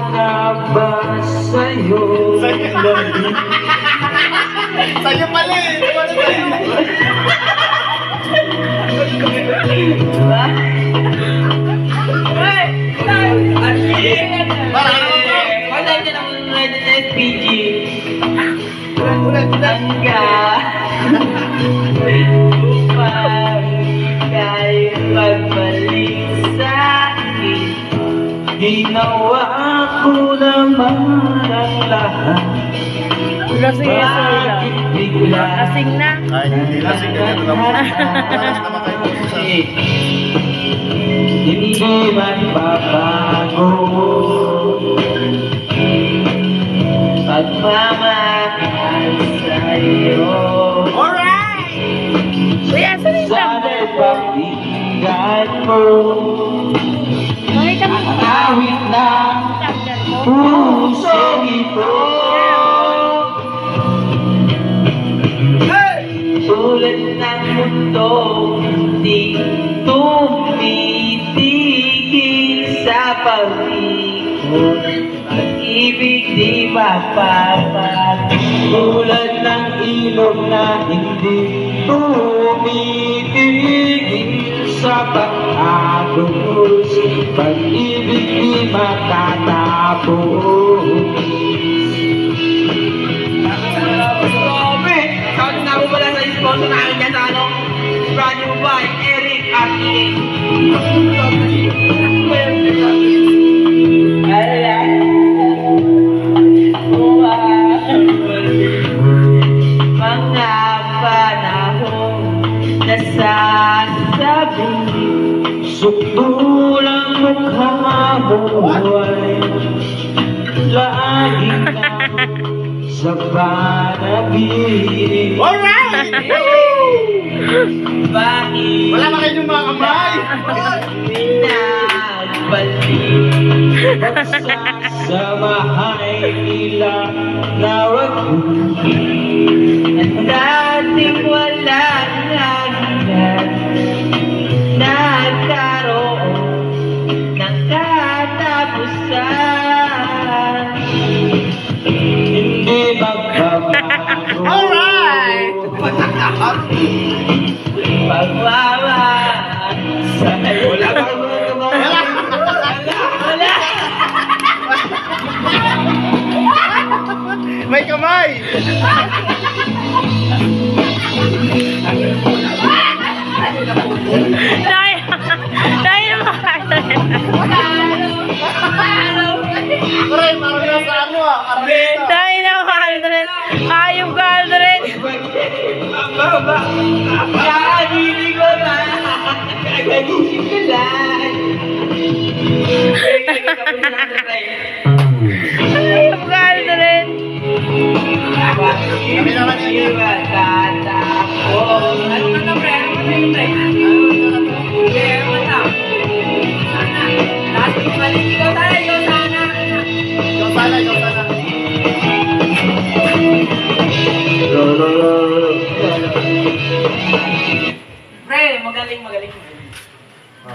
na ba sa'yo? Sa'yo pala eh! Ano sa'yo? SPG hanggang upang ika'y magbalik sa'kin. Ginawa ko naman ang lahat. Bakit bigla Lasing na. Ay, hindi lasing ka na naman. Paras naman kayo po sa... Hindi magbabago pagmamahal sa'yo. Alright! Uy, asan yung Sana'y pakinggan mo Makita mo ang awit na pusong ito. Tulad ng mundo, di tumitigil sa pag-ikot. Pag-ibig di mapapag. Tulad ng ilog na hindi tumitigil sa pag-agos. Pag-ibig di matatapos. Wala sa sponsor namin dyan sa ano, brand new by Eric Aki. Mga panahon nasasabi, sukdulang mukha mo ay lagi lang sa panagin. Alright! Bakit Wala ba kayong mga kamay? pinagbalik pagsasamahay nila na wakuhin at dating walang hanggan nagkaroon ng katapusan. Hindi magbabago. Alright! Pagmamahal sa'yo. Wala ba? Wala! May kamay! Dahil Aray, parang nasa ano ah. Artista. Dahil na Aldrin. Ayong ka, Aldrin. Kakagising ko na! Kakagising ko lang! Ayong ka, Aldrin. Kami naman yun. Tatakbo. Ano na, pre? Ano na yun, pre? Ano na? Last week balik. Ikaw sana, ikaw sana. Ikaw sana, ikaw sana. Pre, magaling.